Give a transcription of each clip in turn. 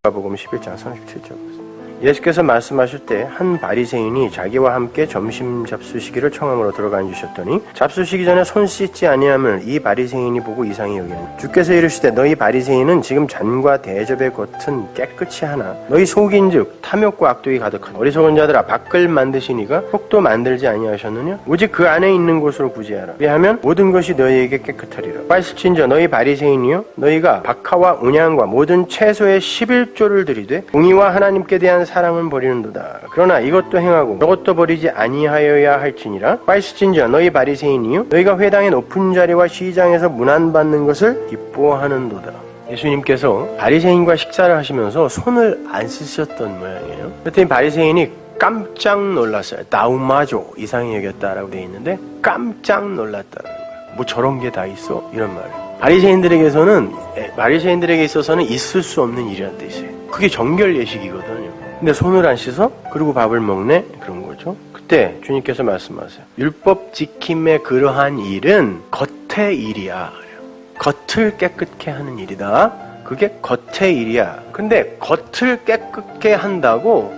마가복음 11장 37절. 예수께서 말씀하실 때 한 바리새인이 자기와 함께 점심 잡수시기를 청함으로 들어가 앉으셨더니 잡수시기 전에 손 씻지 아니함을 이 바리새인이 보고 이상히 여기는 주께서 이르시되 너희 바리새인은 지금 잔과 대접의 겉은 깨끗이 하나 너희 속인즉 탐욕과 악독이 가득하다. 어리석은 자들아 밖을 만드시니가 속도 만들지 아니하셨느냐? 오직 그 안에 있는 곳으로 구제하라. 왜하면 모든 것이 너희에게 깨끗하리라. 빨수친저 너희 바리새인이여 너희가 박하와 운양과 모든 채소의 11조를 들이되 공의와 하나님께 대한 사랑은 버리는도다. 그러나 이것도 행하고 저것도 버리지 아니하여야 할지니라. 빨수친자 너희 바리새인이요 너희가 회당의 높은 자리와 시장에서 문안받는 것을 기뻐하는도다. 예수님께서 바리새인과 식사를 하시면서 손을 안 씻으셨던 모양이에요. 그랬더니 바리새인이 깜짝 놀랐어요. 나우마조 이상히 여겼다라고 되어 있는데 깜짝 놀랐다는 거예요. 뭐 저런 게 다 있어? 이런 말이에요. 바리새인들에게 있어서는 있을 수 없는 일이라는 뜻이에요. 그게 정결 예식이거든요. 근데 손을 안 씻어? 그리고 밥을 먹네? 그런 거죠. 그때 주님께서 말씀하세요. 율법 지킴의 그러한 일은 겉의 일이야. 겉을 깨끗게 하는 일이다. 그게 겉의 일이야. 근데 겉을 깨끗게 한다고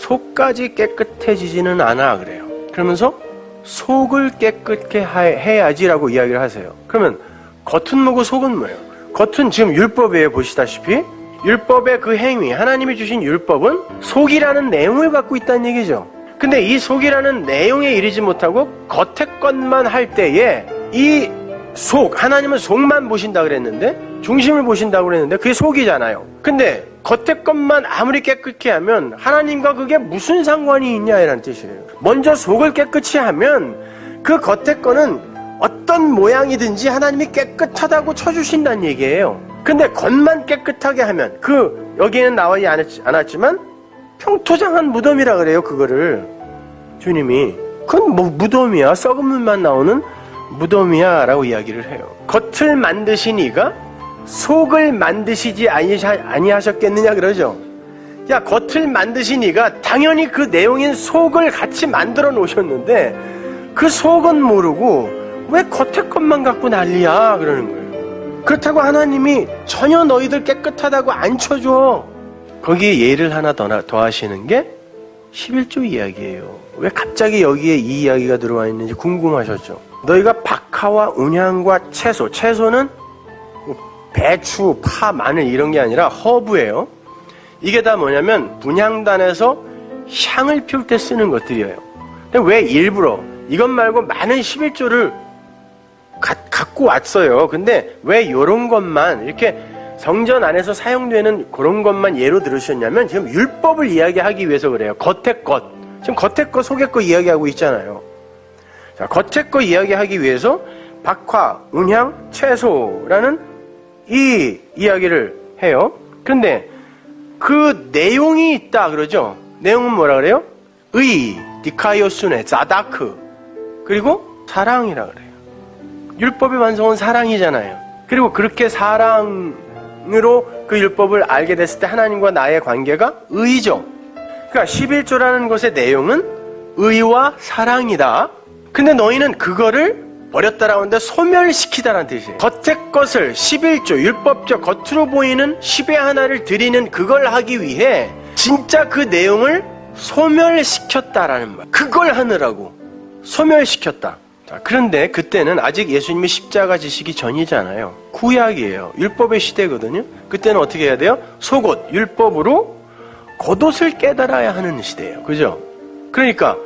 속까지 깨끗해지지는 않아 그래요. 그러면서 속을 깨끗게 해야지라고 이야기를 하세요. 그러면 겉은 뭐고 속은 뭐예요? 겉은 지금 율법이에요. 보시다시피 율법의 그 행위, 하나님이 주신 율법은 속이라는 내용을 갖고 있다는 얘기죠. 근데 이 속이라는 내용에 이르지 못하고 겉의 것만 할 때에 이 속, 하나님은 속만 보신다 그랬는데 중심을 보신다고 그랬는데 그게 속이잖아요. 근데 겉의 것만 아무리 깨끗게 하면 하나님과 그게 무슨 상관이 있냐 이란 뜻이에요. 먼저 속을 깨끗이 하면 그 겉의 거는 어떤 모양이든지 하나님이 깨끗하다고 쳐주신다는 얘기예요. 근데 겉만 깨끗하게 하면 여기에는 나오지 않았지만 평토장한 무덤이라 그래요. 그거를 주님이 그건 뭐 무덤이야, 썩은 물만 나오는 무덤이야 라고 이야기를 해요. 겉을 만드신 이가 속을 만드시지 아니하셨겠느냐 그러죠. 야, 겉을 만드신 이가 당연히 그 내용인 속을 같이 만들어 놓으셨는데 그 속은 모르고 왜 겉의 것만 갖고 난리야 그러는 거예요. 그렇다고 하나님이 전혀 너희들 깨끗하다고 안 쳐줘. 거기에 예를 하나 더 하시는 게 11조 이야기예요. 왜 갑자기 여기에 이 이야기가 들어와 있는지 궁금하셨죠? 너희가 박하와 운향과 채소는 배추, 파, 마늘 이런 게 아니라 허브예요. 이게 다 뭐냐면 분향단에서 향을 피울 때 쓰는 것들이에요. 근데 왜 일부러 이것 말고 많은 11조를 갖고 왔어요. 근데 왜 이런 것만 이렇게 성전 안에서 사용되는 그런 것만 예로 들으셨냐면 지금 율법을 이야기하기 위해서 그래요. 겉의 것. 지금 겉의 것, 속의 것 이야기하고 있잖아요. 자, 겉의 것 이야기하기 위해서 박화, 운향, 채소라는 이 이야기를 해요. 그런데 그 내용이 있다 그러죠. 내용은 뭐라 그래요? 의, 디카이오스네, 자다크, 그리고 사랑이라 그래요. 율법의 완성은 사랑이잖아요. 그리고 그렇게 사랑으로 그 율법을 알게 됐을 때 하나님과 나의 관계가 의죠. 그러니까 11조라는 것의 내용은 의와 사랑이다. 근데 너희는 그거를 버렸다라고 하는데 소멸시키다라는 뜻이에요. 겉의 것을 11조, 율법적 겉으로 보이는 10의 하나를 드리는 그걸 하기 위해 진짜 그 내용을 소멸시켰다라는 말. 그걸 하느라고 소멸시켰다. 자, 그런데 그때는 아직 예수님이 십자가 지시기 전이잖아요. 구약이에요. 율법의 시대거든요. 그때는 어떻게 해야 돼요? 속옷, 율법으로 겉옷을 깨달아야 하는 시대예요. 그죠? 그러니까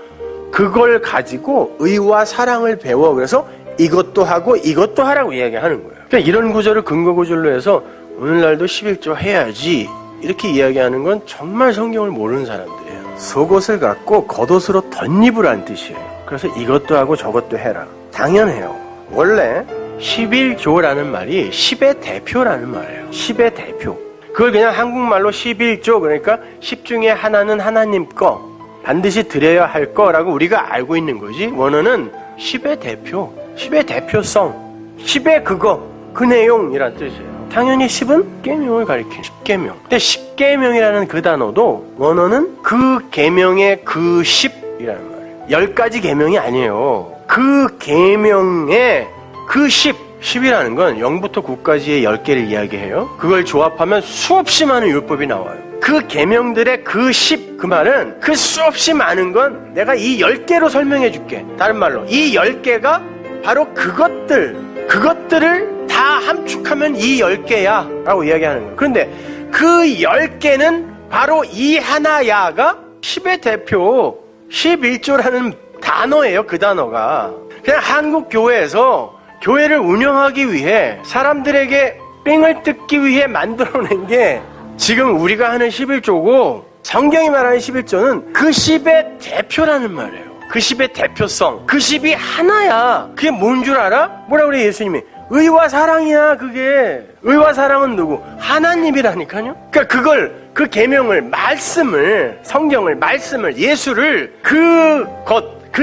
그걸 가지고 의와 사랑을 배워. 그래서 이것도 하고 이것도 하라고 이야기하는 거예요. 그러니까 이런 구절을 근거 구절로 해서 오늘날도 11조 해야지 이렇게 이야기하는 건 정말 성경을 모르는 사람들이에요. 속옷을 갖고 겉옷으로 덧입으라는 뜻이에요. 그래서 이것도 하고 저것도 해라. 당연해요. 원래 11조라는 말이 10의 대표라는 말이에요. 10의 대표. 그걸 그냥 한국말로 11조, 그러니까 10 중에 하나는 하나님 거, 반드시 드려야 할 거라고 우리가 알고 있는 거지. 원어는 10의 대표, 10의 대표성, 10의 그거, 그 내용이란 뜻이에요. 당연히 10은 계명을 가리키는 10계명. 근데 10계명이라는 그 단어도 원어는 그 계명의 그 10이라는 말이에요. 10가지 계명이 아니에요. 그 계명의 그 10, 10이라는 건 0부터 9까지의 10개를 이야기해요. 그걸 조합하면 수없이 많은 율법이 나와요. 그 계명들의 그 10, 그 말은 그 수없이 많은 건 내가 이 10개로 설명해 줄게. 다른 말로 이 10개가 바로 그것들을 다 함축하면 이 10개야 라고 이야기하는 거예요. 그런데 그 10개는 바로 이 하나야가 10의 대표 11조라는 단어예요. 그 단어가 그냥 한국 교회에서 교회를 운영하기 위해 사람들에게 삥을 뜯기 위해 만들어낸 게 지금 우리가 하는 11조고, 성경이 말하는 11조는 그 10의 대표라는 말이에요. 그 10의 대표성, 그 10이 하나야. 그게 뭔 줄 알아? 뭐라 그래 예수님이? 의와 사랑이야. 그게 의와 사랑은 누구? 하나님이라니까요. 그러니까 그 계명을, 말씀을, 성경을, 말씀을, 예수를 그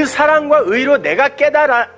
사랑과 의로 내가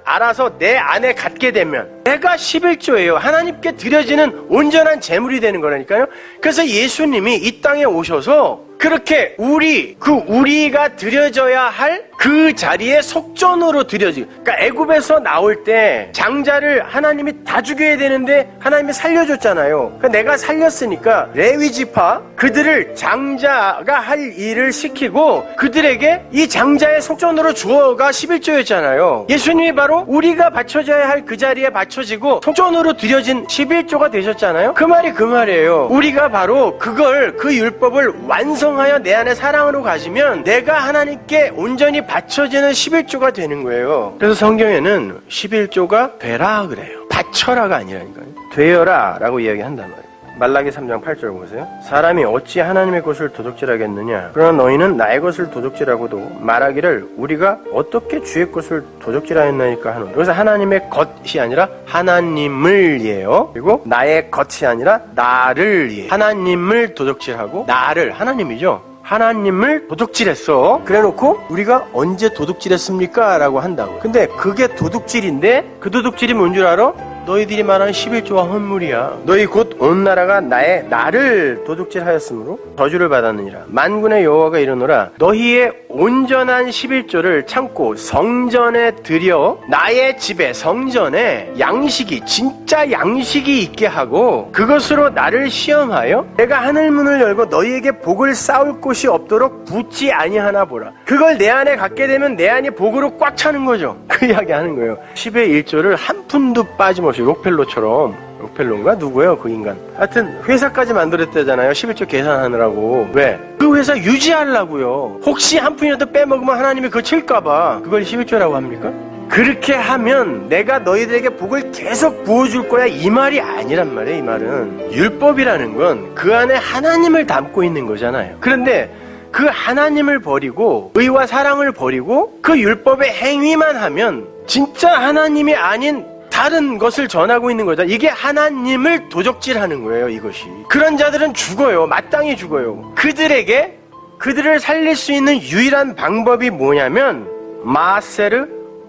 알아서 내 안에 갖게 되면 내가 11조예요. 하나님께 드려지는 온전한 제물이 되는 거라니까요. 그래서 예수님이 이 땅에 오셔서 그렇게 우리가 드려져야 할 그 자리에 속전으로 드려지고, 그러니까 애굽에서 나올 때 장자를 하나님이 다 죽여야 되는데 하나님이 살려줬잖아요. 그러니까 내가 살렸으니까 레위 지파 그들을 장자가 할 일을 시키고 그들에게 이 장자의 속전으로 주어가 11조였잖아요. 예수님이 바로 우리가 바쳐져야 할 그 자리에 바쳐지고 속전으로 드려진 11조가 되셨잖아요. 그 말이 그 말이에요. 우리가 바로 그 율법을 완성하여 내 안에 사랑으로 가지면 내가 하나님께 온전히 바쳐지는 11조가 되는 거예요. 그래서 성경에는 11조가 되라 그래요. 바쳐라가 아니라니까요. 되어라 라고 이야기한단 말이에요. 말라기 3장 8절 보세요. 사람이 어찌 하나님의 것을 도적질하겠느냐. 그러나 너희는 나의 것을 도적질하고도 말하기를 우리가 어떻게 주의 것을 도적질하였나이까 하노라. 여기서 하나님의 것이 아니라 하나님을 예요. 그리고 나의 것이 아니라 나를 예. 하나님을 도적질하고 나를, 하나님이죠. 하나님을 도둑질했어. 그래놓고 우리가 언제 도둑질했습니까? 라고 한다고. 근데 그게 도둑질인데 그 도둑질이 뭔 줄 알아? 너희들이 말하는 11조와 헌물이야. 너희 곧 온 나라가 나를 도둑질하였으므로 저주를 받았느니라. 만군의 여호와가 이르노라. 너희의 온전한 11조를 참고 성전에 들여 나의 집에, 성전에 양식이, 진짜 양식이 있게 하고 그것으로 나를 시험하여 내가 하늘문을 열고 너희에게 복을 쌓을 곳이 없도록 붙지 아니하나 보라. 그걸 내 안에 갖게 되면 내 안이 복으로 꽉 차는 거죠. 그 이야기 하는 거예요. 10의 1조를 한 푼도 빠짐없이, 록펠로인가? 누구예요 그 인간? 하여튼 회사까지 만들었다잖아요. 11조 계산하느라고. 왜? 그 회사 유지하려고요. 혹시 한 푼이라도 빼먹으면 하나님이 그거 칠까봐. 그걸 11조라고 합니까? 그렇게 하면 내가 너희들에게 복을 계속 부어줄 거야, 이 말이 아니란 말이에요. 이 말은 율법이라는 건 그 안에 하나님을 담고 있는 거잖아요. 그런데 그 하나님을 버리고 의와 사랑을 버리고 그 율법의 행위만 하면 진짜 하나님이 아닌 다른 것을 전하고 있는 거다. 이게 하나님을 도적질하는 거예요. 이것이. 그런 자들은 죽어요. 마땅히 죽어요. 그들을 살릴 수 있는 유일한 방법이 뭐냐면 마세르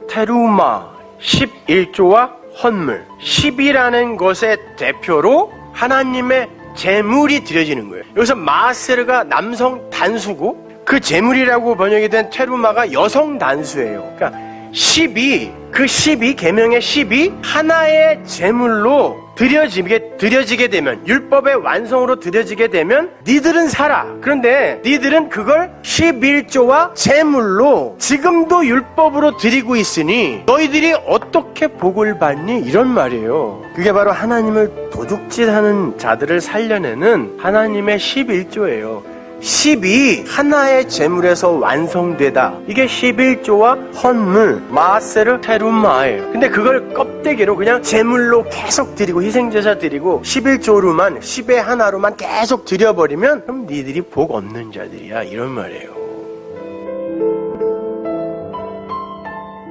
테루마, 11조와 헌물, 10이라는 것의 대표로 하나님의 제물이 드려지는 거예요. 여기서 마세르가 남성 단수고 그 제물이라고 번역이 된 테루마가 여성 단수예요. 그러니까 10이 계명의 10이 하나의 제물로 드려지게 되면, 율법의 완성으로 드려지게 되면 니들은 살아. 그런데 니들은 그걸 11조와 제물로 지금도 율법으로 드리고 있으니 너희들이 어떻게 복을 받니? 이런 말이에요. 그게 바로 하나님을 도둑질하는 자들을 살려내는 하나님의 11조예요. 10이 하나의 제물에서 완성되다. 이게 11조와 헌물, 마세르 테루마예요. 근데 그걸 껍데기로 그냥 제물로 계속 드리고 희생제사 드리고 11조로만, 10의 하나로만 계속 드려버리면 그럼 니들이 복 없는 자들이야, 이런 말이에요.